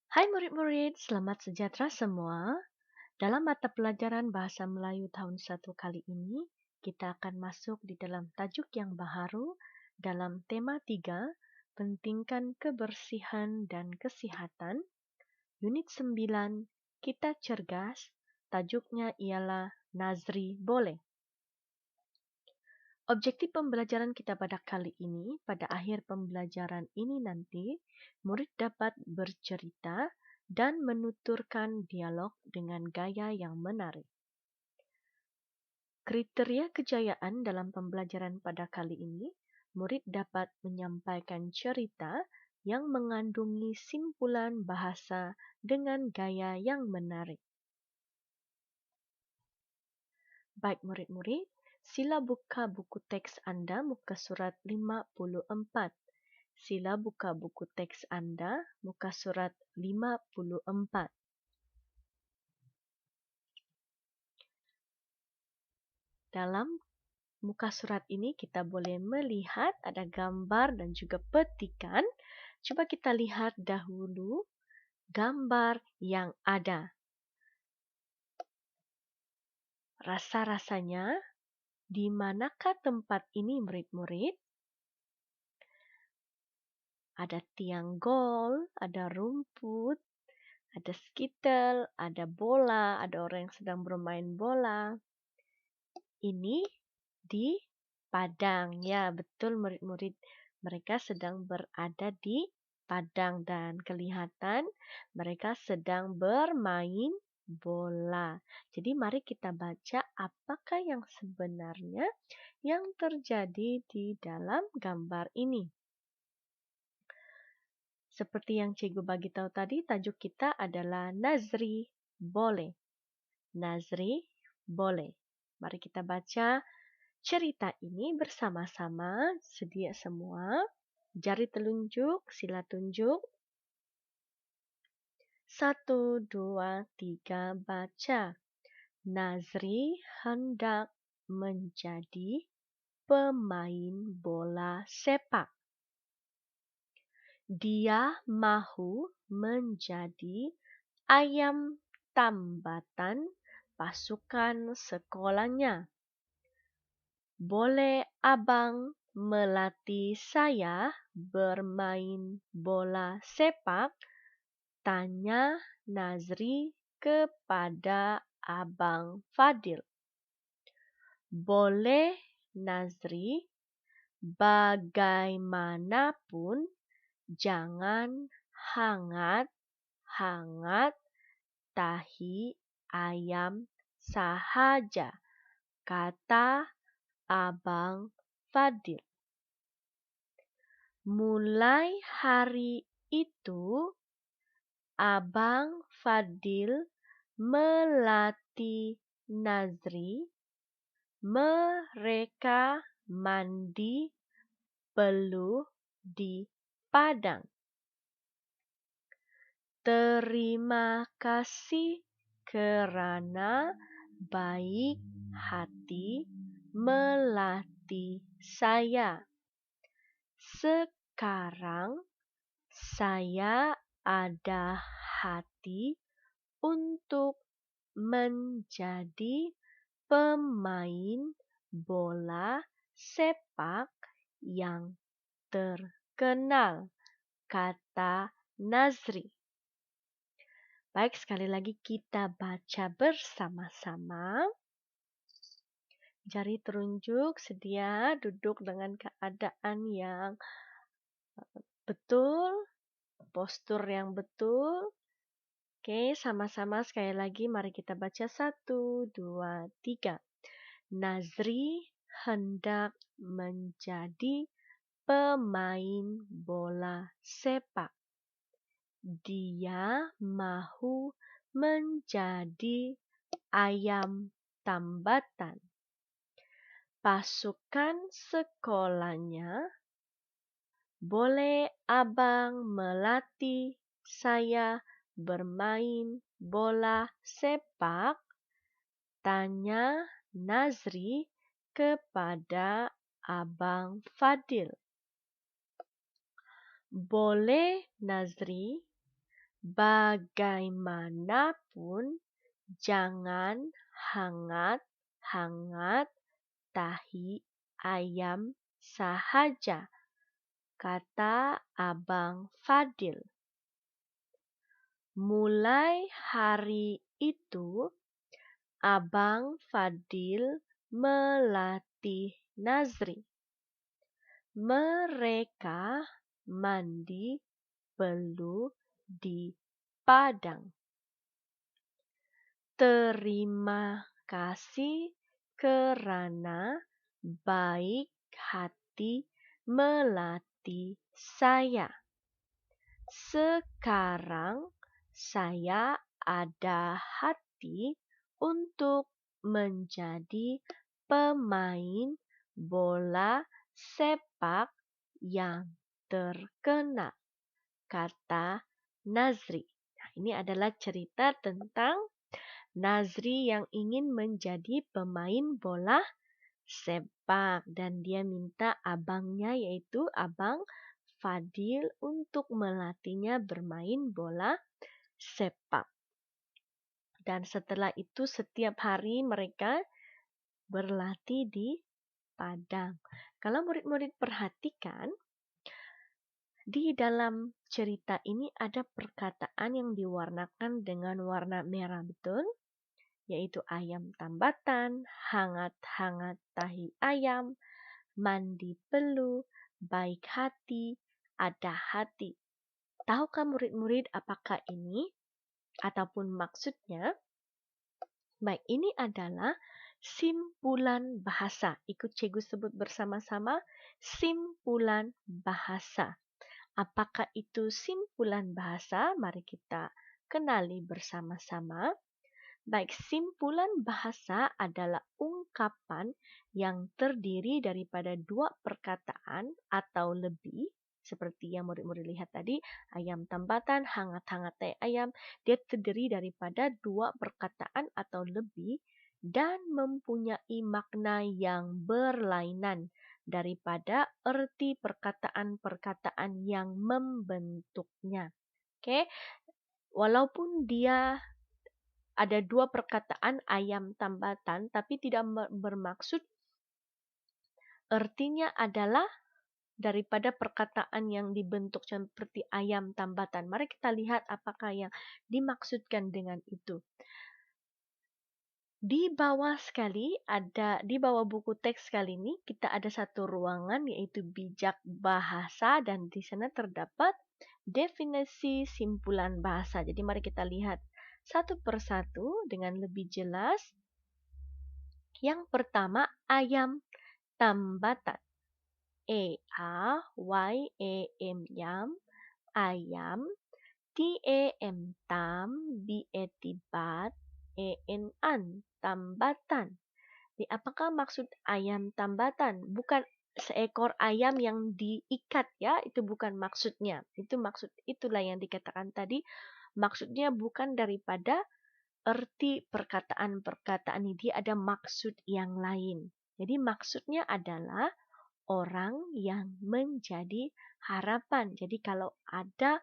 Hai murid-murid, selamat sejahtera semua. Dalam mata pelajaran Bahasa Melayu tahun 1 kali ini, kita akan masuk di dalam tajuk yang baharu dalam tema 3, pentingkan kebersihan dan kesihatan. Unit 9, kita cergas, tajuknya ialah Nazri boleh. Objektif pembelajaran kita pada kali ini, pada akhir pembelajaran ini nanti, murid dapat bercerita dan menuturkan dialog dengan gaya yang menarik. Kriteria kejayaan dalam pembelajaran pada kali ini, murid dapat menyampaikan cerita yang mengandungi simpulan bahasa dengan gaya yang menarik. Baik murid-murid, sila buka buku teks Anda muka surat 54. Sila buka buku teks Anda muka surat 54. Dalam muka surat ini kita boleh melihat ada gambar dan juga petikan. Coba kita lihat dahulu gambar yang ada. Rasa-rasanya, di manakah tempat ini murid-murid? Ada tiang gol, ada rumput, ada skitel, ada bola, ada orang yang sedang bermain bola. Ini di padang. Ya, betul murid-murid. Mereka sedang berada di padang dan kelihatan mereka sedang bermain bola. Jadi mari kita baca apakah yang sebenarnya yang terjadi di dalam gambar ini. Seperti yang Cikgu bagi tahu tadi, tajuk kita adalah Nazri boleh. Nazri boleh. Mari kita baca cerita ini bersama-sama. Sedia semua. Jari telunjuk, sila tunjuk. 1, 2, 3, baca. Nazri hendak menjadi pemain bola sepak. Dia mahu menjadi ayam tambatan pasukan sekolahnya. Boleh abang melatih saya bermain bola sepak? Tanya Nazri kepada Abang Fadil. Boleh Nazri, bagaimanapun jangan hangat-hangat tahi ayam sahaja, kata Abang Fadil. Mulai hari itu, Abang Fadil melatih Nazri. Mereka mandi peluh di padang. Terima kasih kerana baik hati melatih saya. Sekarang saya ada hati untuk menjadi pemain bola sepak yang terkenal, kata Nazri. Baik, sekali lagi kita baca bersama-sama. Jari telunjuk, sedia duduk dengan keadaan yang betul, postur yang betul. Oke, sama-sama sekali lagi mari kita baca 1, 2, 3. Nazri hendak menjadi pemain bola sepak. Dia mahu menjadi ayam tambatan. Pasukan sekolahnya. Boleh abang melatih saya bermain bola sepak? Tanya Nazri kepada Abang Fadil. Boleh Nazri, Bagaimanapun, jangan hangat-hangat tahi ayam sahaja, kata Abang Fadil. Mulai hari itu, Abang Fadil melatih Nazri. Mereka mandi perlu di padang. Terima kasih kerana baik hati melatih saya. Sekarang saya ada hati untuk menjadi pemain bola sepak yang terkenal, kata Nazri. Nah, ini adalah cerita tentang Nazri yang ingin menjadi pemain bola sepak dan dia minta abangnya yaitu Abang Fadil untuk melatihnya bermain bola sepak. Dan setelah itu setiap hari mereka berlatih di padang. Kalau murid-murid perhatikan, di dalam cerita ini ada perkataan yang diwarnakan dengan warna merah, betul? Yaitu ayam tambatan, hangat-hangat tahi ayam, mandi perlu, baik hati, ada hati. Tahukah murid-murid apakah ini ataupun maksudnya? Baik, ini adalah simpulan bahasa. Ikut cikgu sebut bersama-sama, simpulan bahasa. Apakah itu simpulan bahasa? Mari kita kenali bersama-sama. Baik, simpulan bahasa adalah ungkapan yang terdiri daripada dua perkataan atau lebih. Seperti yang murid-murid lihat tadi, ayam tambatan, hangat-hangat tahi ayam. Dia terdiri daripada dua perkataan atau lebih dan mempunyai makna yang berlainan daripada erti perkataan-perkataan yang membentuknya. Oke, walaupun dia ada dua perkataan ayam tambatan, tapi tidak bermaksud artinya adalah daripada perkataan yang dibentuk seperti ayam tambatan. Mari kita lihat apakah yang dimaksudkan dengan itu. Di bawah buku teks kali ini kita ada satu ruangan yaitu bijak bahasa dan di sana terdapat definisi simpulan bahasa. Jadi mari kita lihat satu persatu dengan lebih jelas. Yang pertama, ayam tambatan. A-A-Y-A-M, yam, ayam. T-A-M, tam, B-A-T-bat, A-N-an, tambatan. Jadi, apakah maksud ayam tambatan? Bukan seekor ayam yang diikat ya, itu bukan maksudnya. Itulah yang dikatakan tadi. Maksudnya bukan daripada erti perkataan-perkataan ini, dia ada maksud yang lain. Jadi maksudnya adalah orang yang menjadi harapan. Jadi kalau ada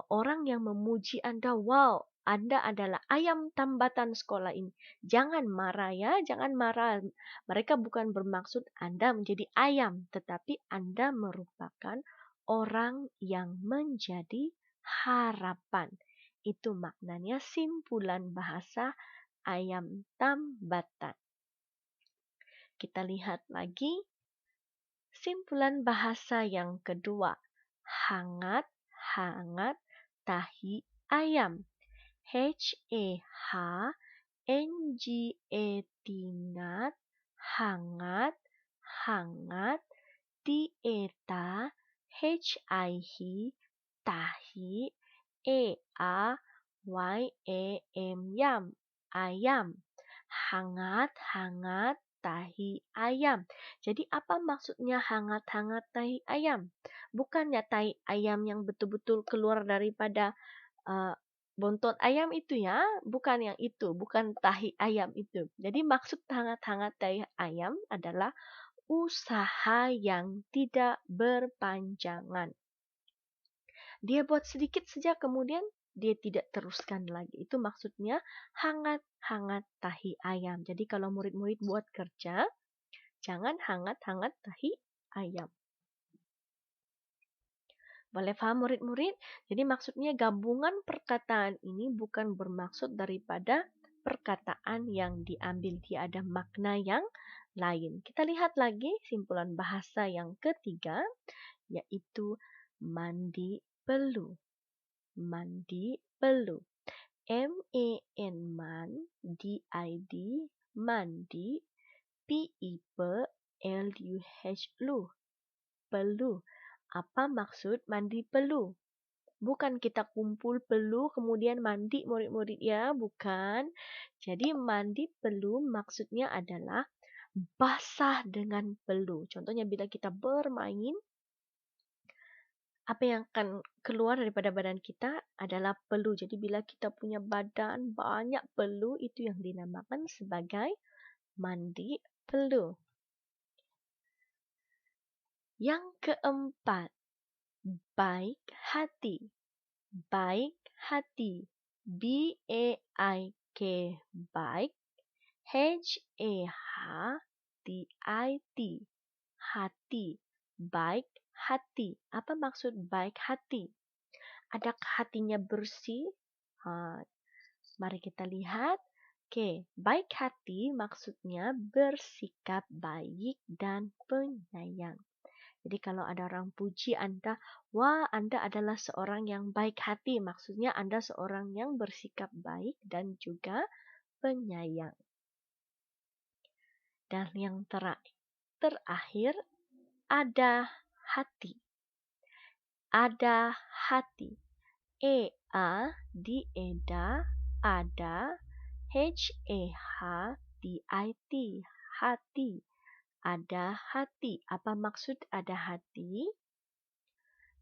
orang yang memuji Anda, wow, Anda adalah ayam tambatan sekolah ini. Jangan marah ya, jangan marah. Mereka bukan bermaksud Anda menjadi ayam, tetapi Anda merupakan orang yang menjadi harapan. Itu maknanya simpulan bahasa ayam tambatan. Kita lihat lagi simpulan bahasa yang kedua. Hangat-hangat tahi ayam. H-A-H-N-G-A-T, hangat-hangat, T-E-T-A, H-I-H, tahi, A-A-Y-A-M, yam, ayam. Hangat-hangat tahi ayam. Jadi apa maksudnya hangat-hangat tahi ayam? Bukannya tahi ayam yang betul-betul keluar daripada bontot ayam itu ya, bukan yang itu, bukan tahi ayam itu. Jadi maksud hangat-hangat tahi ayam adalah usaha yang tidak berpanjangan. Dia buat sedikit saja kemudian dia tidak teruskan lagi. Itu maksudnya hangat-hangat tahi ayam. Jadi kalau murid-murid buat kerja, jangan hangat-hangat tahi ayam. Boleh paham murid-murid? Jadi maksudnya gabungan perkataan ini bukan bermaksud daripada perkataan yang diambil. Dia ada makna yang lain. Kita lihat lagi simpulan bahasa yang ketiga, yaitu mandi pelu. Mandi pelu. M-A-N man, D-I-D, mandi, P-I-P-L-U-H, lu, pelu. Apa maksud mandi pelu? Bukan kita kumpul pelu kemudian mandi murid-murid ya, bukan. Jadi mandi pelu maksudnya adalah basah dengan pelu. Contohnya bila kita bermain, apa yang akan keluar daripada badan kita adalah pelu. Jadi bila kita punya badan banyak pelu, itu yang dinamakan sebagai mandi pelu. Yang keempat, baik hati. Baik hati. B-A-I-K, baik. H-A-T-I-T, hati. Baik hati. Apa maksud baik hati? Adakah hatinya bersih? Mari kita lihat. Oke, baik hati maksudnya bersikap baik dan penyayang. Jadi kalau ada orang puji Anda, wah Anda adalah seorang yang baik hati. Maksudnya Anda seorang yang bersikap baik dan juga penyayang. Dan yang terakhir, ada hati. Ada hati. E-A-D-E-D-A, ada. H-A-T-I-T, hati. Ada hati. Apa maksud ada hati?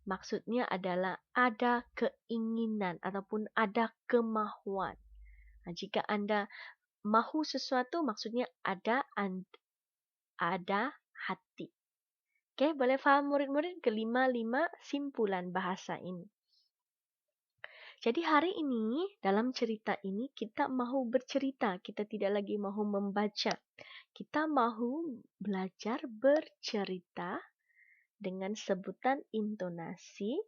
Maksudnya adalah ada keinginan ataupun ada kemahuan. Nah, jika Anda mahu sesuatu, maksudnya ada hati. Oke, boleh faham murid-murid kelima simpulan bahasa ini. Jadi hari ini, dalam cerita ini, kita mahu bercerita. Kita tidak lagi mahu membaca. Kita mahu belajar bercerita dengan sebutan intonasi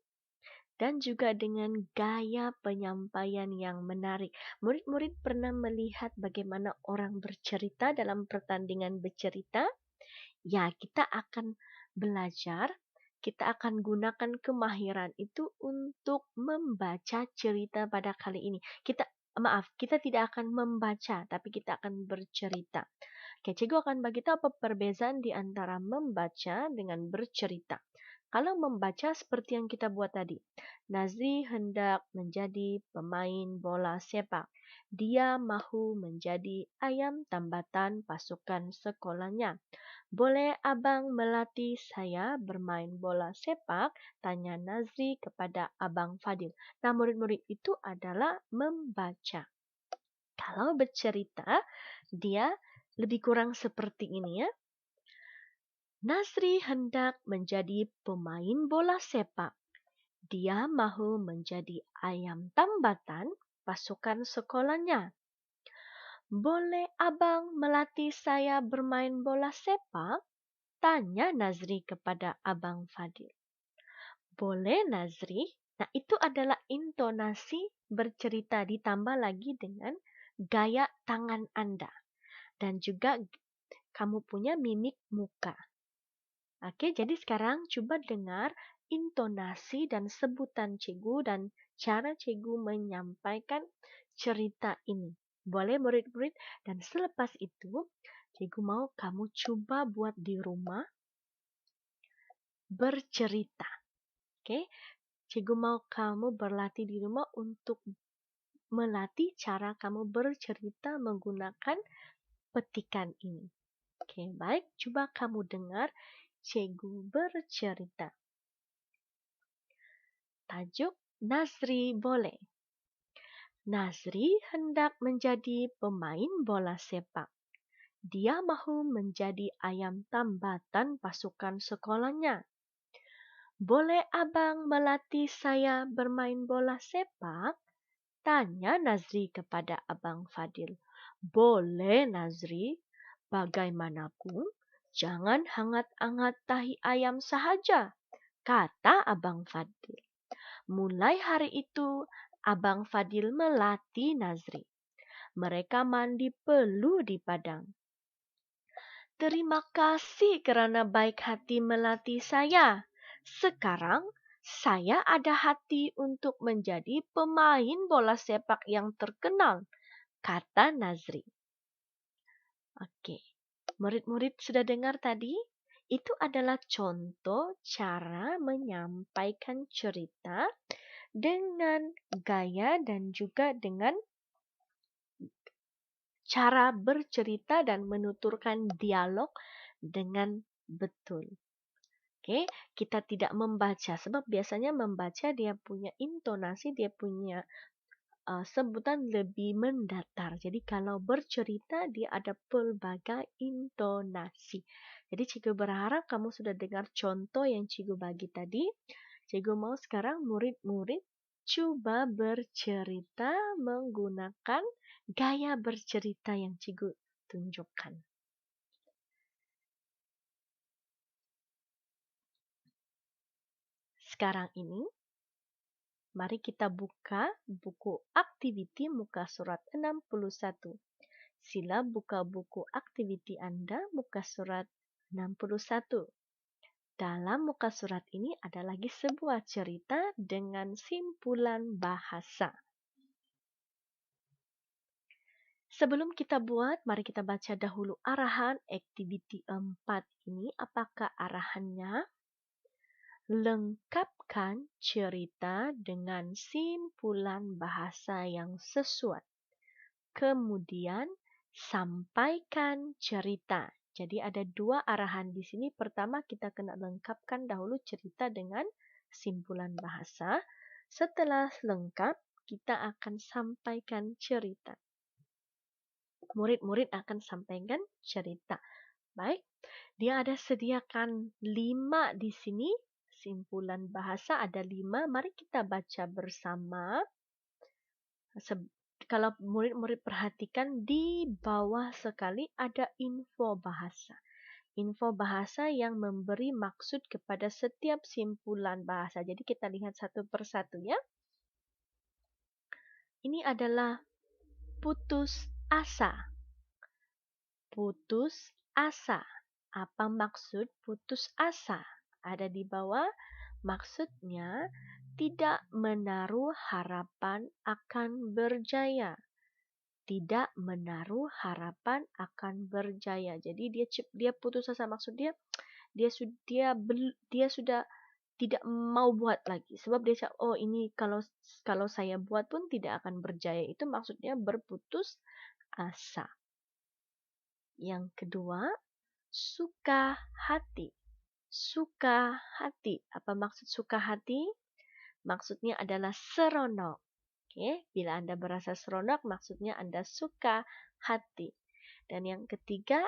dan juga dengan gaya penyampaian yang menarik. Murid-murid pernah melihat bagaimana orang bercerita dalam pertandingan bercerita? Ya, kita akan belajar, kita akan gunakan kemahiran itu untuk membaca cerita pada kali ini. Kita tidak akan membaca, tapi kita akan bercerita. Oke, cikgu akan bagi tahu apa perbezaan di antara membaca dengan bercerita. Kalau membaca seperti yang kita buat tadi, Nazri hendak menjadi pemain bola sepak. Dia mahu menjadi ayam tambatan pasukan sekolahnya. Boleh abang melatih saya bermain bola sepak? Tanya Nazri kepada Abang Fadil. Nah, murid-murid itu adalah membaca. Kalau bercerita, dia lebih kurang seperti ini ya. Nazri hendak menjadi pemain bola sepak. Dia mahu menjadi ayam tambatan pasukan sekolahnya. Boleh abang melatih saya bermain bola sepak? Tanya Nazri kepada Abang Fadil. Boleh Nazri? Nah, itu adalah intonasi bercerita ditambah lagi dengan gaya tangan Anda. Dan juga kamu punya mimik muka. Oke, jadi sekarang coba dengar intonasi dan sebutan cikgu dan cara cikgu menyampaikan cerita ini. Boleh murid-murid? Dan selepas itu, cikgu mau kamu coba buat di rumah bercerita. Oke, cikgu mau kamu berlatih di rumah untuk melatih cara kamu bercerita menggunakan petikan ini. Oke, baik. Coba kamu dengar cikgu bercerita. Tajuk Nazri boleh. Nazri hendak menjadi pemain bola sepak. Dia mahu menjadi ayam tambatan pasukan sekolahnya. Boleh abang melatih saya bermain bola sepak? Tanya Nazri kepada Abang Fadil. Boleh Nazri, bagaimanapun jangan hangat-hangat tahi ayam sahaja, kata Abang Fadil. Mulai hari itu, Abang Fadil melatih Nazri. Mereka mandi peluh di padang. Terima kasih kerana baik hati melatih saya. Sekarang saya ada hati untuk menjadi pemain bola sepak yang terkenal, kata Nazri. Okey, murid-murid sudah dengar tadi? Itu adalah contoh cara menyampaikan cerita dengan gaya dan juga dengan cara bercerita dan menuturkan dialog dengan betul. Okey, kita tidak membaca sebab biasanya membaca dia punya intonasi, dia punya sebutan lebih mendatar. Jadi kalau bercerita dia ada pelbagai intonasi. Jadi cikgu berharap kamu sudah dengar contoh yang cikgu bagi tadi. Cikgu mau sekarang murid-murid cuba bercerita menggunakan gaya bercerita yang cikgu tunjukkan. Sekarang ini, mari kita buka buku aktiviti muka surat 61. Sila buka buku aktiviti Anda muka surat 61. Dalam muka surat ini ada lagi sebuah cerita dengan simpulan bahasa. Sebelum kita buat, mari kita baca dahulu arahan aktiviti 4 ini. Apakah arahannya? Lengkapkan cerita dengan simpulan bahasa yang sesuai. Kemudian, sampaikan cerita. Jadi ada dua arahan di sini. Pertama, kita kena lengkapkan dahulu cerita dengan simpulan bahasa. Setelah lengkap, kita akan sampaikan cerita. Murid-murid akan sampaikan cerita. Baik, dia ada sediakan 5 di sini. Simpulan bahasa ada 5. Mari kita baca bersama. Kalau murid-murid perhatikan, di bawah sekali ada info bahasa. Info bahasa yang memberi maksud kepada setiap simpulan bahasa. Jadi kita lihat satu persatu ya. Ini adalah putus asa. Putus asa. Apa maksud putus asa? Ada di bawah. Maksudnya tidak menaruh harapan akan berjaya. Tidak menaruh harapan akan berjaya. Jadi dia putus asa, maksud dia sudah tidak mau buat lagi sebab dia cakap, oh ini kalau saya buat pun tidak akan berjaya. Itu maksudnya berputus asa. Yang kedua, suka hati. Suka hati. Apa maksud suka hati? Maksudnya adalah seronok. Okay. Bila Anda berasa seronok, maksudnya Anda suka hati. Dan yang ketiga,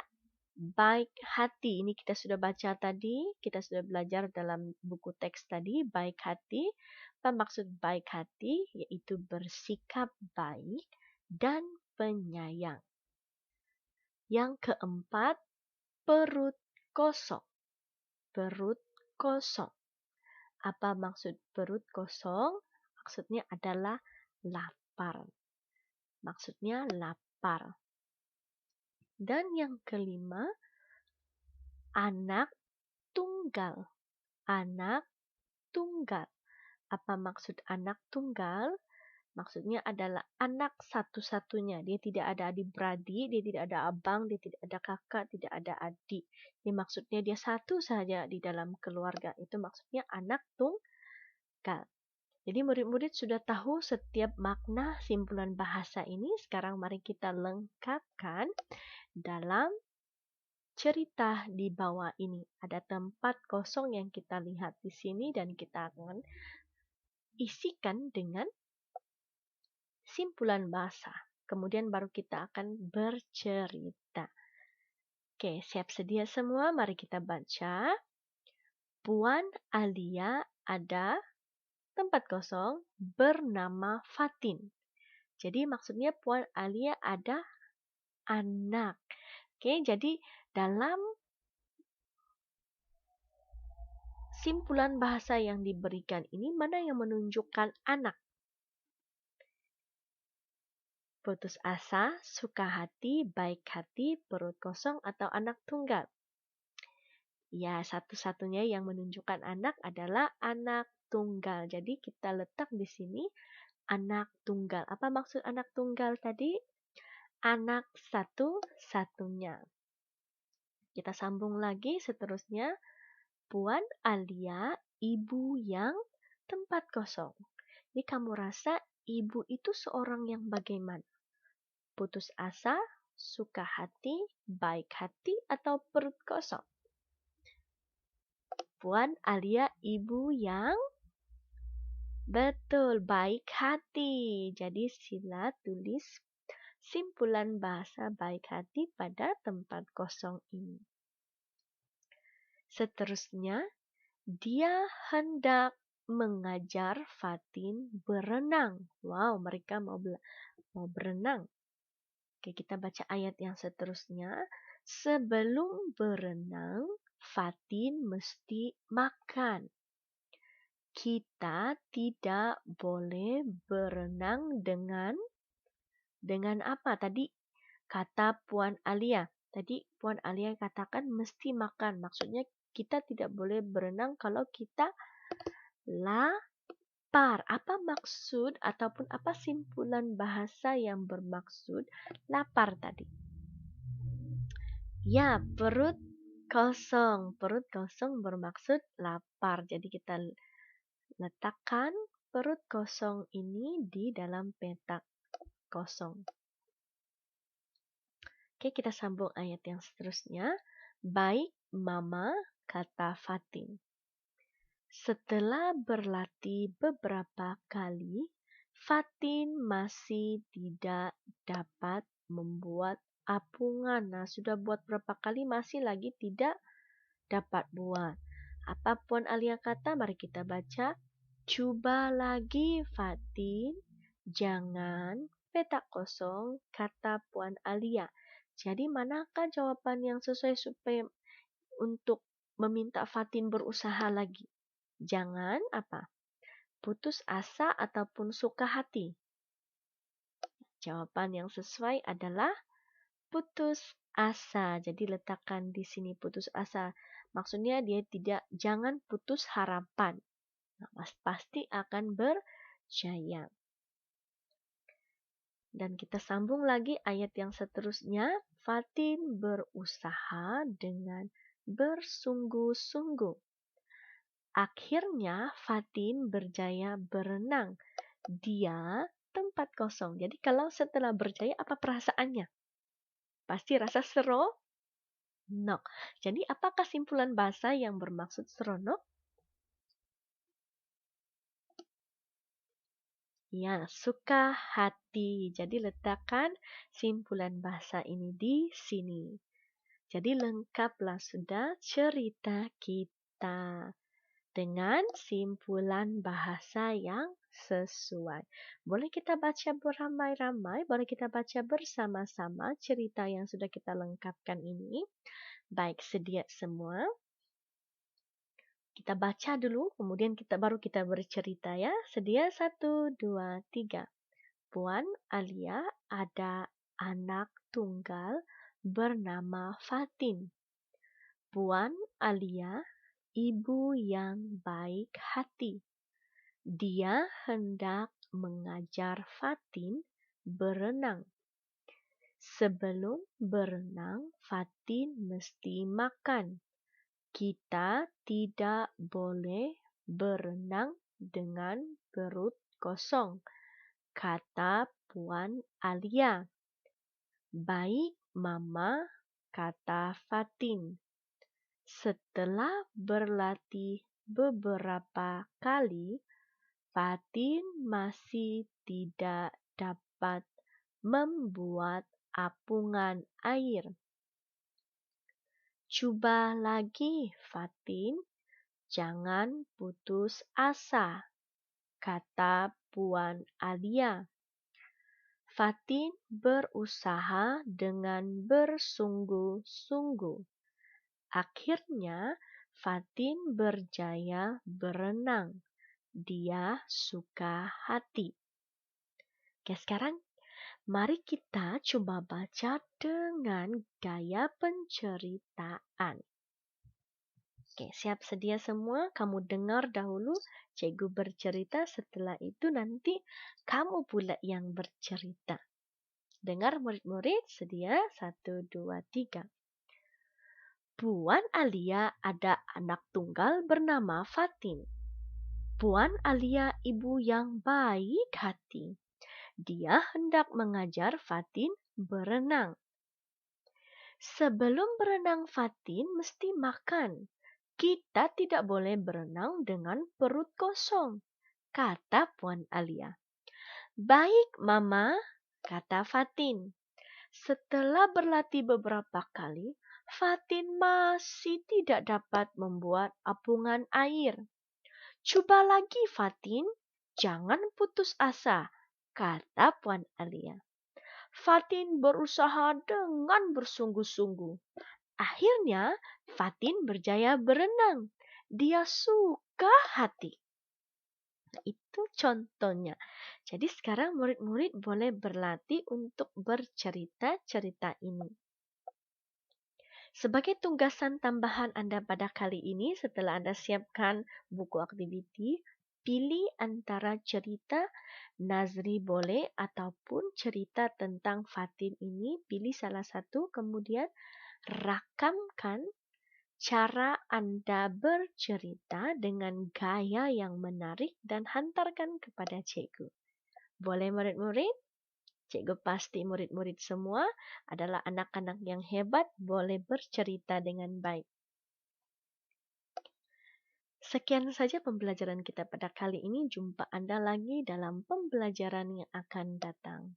baik hati. Ini kita sudah baca tadi, kita sudah belajar dalam buku teks tadi, baik hati. Apa maksud baik hati? Yaitu bersikap baik dan penyayang. Yang keempat, perut kosong. Perut kosong. Apa maksud perut kosong? Maksudnya adalah lapar. Maksudnya lapar. Dan yang kelima, anak tunggal. Anak tunggal. Apa maksud anak tunggal? Maksudnya adalah anak satu-satunya. Dia tidak ada adik-beradik, dia tidak ada abang, dia tidak ada kakak, tidak ada adik. Ini maksudnya dia satu saja di dalam keluarga. Itu maksudnya anak tunggal. Jadi murid-murid sudah tahu setiap makna simpulan bahasa ini. Sekarang mari kita lengkapkan dalam cerita di bawah ini. Ada tempat kosong yang kita lihat di sini dan kita akan isikan dengan simpulan bahasa. Kemudian baru kita akan bercerita. Oke, siap sedia semua? Mari kita baca. Puan Alia ada tempat kosong bernama Fatin. Jadi maksudnya Puan Alia ada anak. Oke, jadi dalam simpulan bahasa yang diberikan ini, mana yang menunjukkan anak? Putus asa, suka hati, baik hati, perut kosong, atau anak tunggal? Ya, satu-satunya yang menunjukkan anak adalah anak tunggal. Jadi kita letak di sini anak tunggal. Apa maksud anak tunggal tadi? Anak satu-satunya. Kita sambung lagi seterusnya. Puan Alia, ibu yang tempat kosong. Jadi kamu rasa ibu itu seorang yang bagaimana? Putus asa, suka hati, baik hati, atau perut kosong? Puan Alia, ibu yang betul, baik hati. Jadi sila tulis simpulan bahasa baik hati pada tempat kosong ini. Seterusnya, dia hendak mengajar Fatin berenang. Wow, mereka mau berenang. Oke, kita baca ayat yang seterusnya. Sebelum berenang, Fatin mesti makan. Kita tidak boleh berenang dengan apa? Tadi kata Puan Alia. Tadi Puan Alia katakan mesti makan. Maksudnya kita tidak boleh berenang kalau kita lapar. Apa maksud ataupun apa simpulan bahasa yang bermaksud lapar tadi? Ya, perut kosong. Perut kosong bermaksud lapar. Jadi kita letakkan perut kosong ini di dalam petak kosong. Oke, kita sambung ayat yang seterusnya. Baik, Mama, kata Fatin. Setelah berlatih beberapa kali, Fatin masih tidak dapat membuat apungan. Nah, sudah buat berapa kali masih lagi tidak dapat buat. Apa Puan Alia kata? Mari kita baca. Coba lagi Fatin, jangan petak kosong, kata Puan Alia. Jadi manakah jawaban yang sesuai supaya untuk meminta Fatin berusaha lagi? Jangan apa? Putus asa ataupun suka hati? Jawaban yang sesuai adalah putus asa. Jadi letakkan di sini putus asa. Maksudnya dia jangan putus harapan. Nah, pasti akan berjaya. Dan kita sambung lagi ayat yang seterusnya. Fatin berusaha dengan bersungguh-sungguh. Akhirnya Fatin berjaya berenang. Dia tempat kosong. Jadi kalau setelah berjaya apa perasaannya? Pasti rasa seronok. Jadi apakah simpulan bahasa yang bermaksud seronok? Ya, suka hati. Jadi letakkan simpulan bahasa ini di sini. Jadi lengkaplah sudah cerita kita dengan simpulan bahasa yang sesuai. Boleh kita baca beramai-ramai, boleh kita baca bersama-sama cerita yang sudah kita lengkapkan ini. Baik, sedia semua. Kita baca dulu, kemudian baru kita bercerita ya. Sedia 1, 2, 3. Puan Alia ada anak tunggal bernama Fatin. Puan Alia, ibu yang baik hati. Dia hendak mengajar Fatin berenang. Sebelum berenang, Fatin mesti makan. Kita tidak boleh berenang dengan perut kosong, kata Puan Alia. Baik, Mama, kata Fatin. Setelah berlatih beberapa kali, Fatin masih tidak dapat membuat apungan air. Coba lagi, Fatin. Jangan putus asa, kata Puan Alia. Fatin berusaha dengan bersungguh-sungguh. Akhirnya, Fatin berjaya berenang. Dia suka hati. Oke, sekarang mari kita coba baca dengan gaya penceritaan. Oke, siap sedia semua? Kamu dengar dahulu cikgu bercerita, setelah itu nanti kamu pula yang bercerita. Dengar murid-murid, sedia? 1, 2, 3. Puan Alia ada anak tunggal bernama Fatin. Puan Alia ibu yang baik hati. Dia hendak mengajar Fatin berenang. Sebelum berenang, Fatin mesti makan. Kita tidak boleh berenang dengan perut kosong, kata Puan Alia. Baik, Mama, kata Fatin. Setelah berlatih beberapa kali, Fatin masih tidak dapat membuat apungan air. Coba lagi, Fatin. Jangan putus asa, kata Puan Alia. Fatin berusaha dengan bersungguh-sungguh. Akhirnya, Fatin berjaya berenang. Dia suka hati. Itu contohnya. Jadi sekarang murid-murid boleh berlatih untuk bercerita-cerita ini. Sebagai tugasan tambahan Anda pada kali ini, setelah Anda siapkan buku aktiviti, pilih antara cerita Nazri boleh ataupun cerita tentang Fatin ini. Pilih salah satu, kemudian rakamkan cara Anda bercerita dengan gaya yang menarik dan hantarkan kepada cikgu. Boleh murid-murid? Cikgu pasti murid-murid semua adalah anak-anak yang hebat, boleh bercerita dengan baik. Sekian saja pembelajaran kita pada kali ini. Jumpa Anda lagi dalam pembelajaran yang akan datang.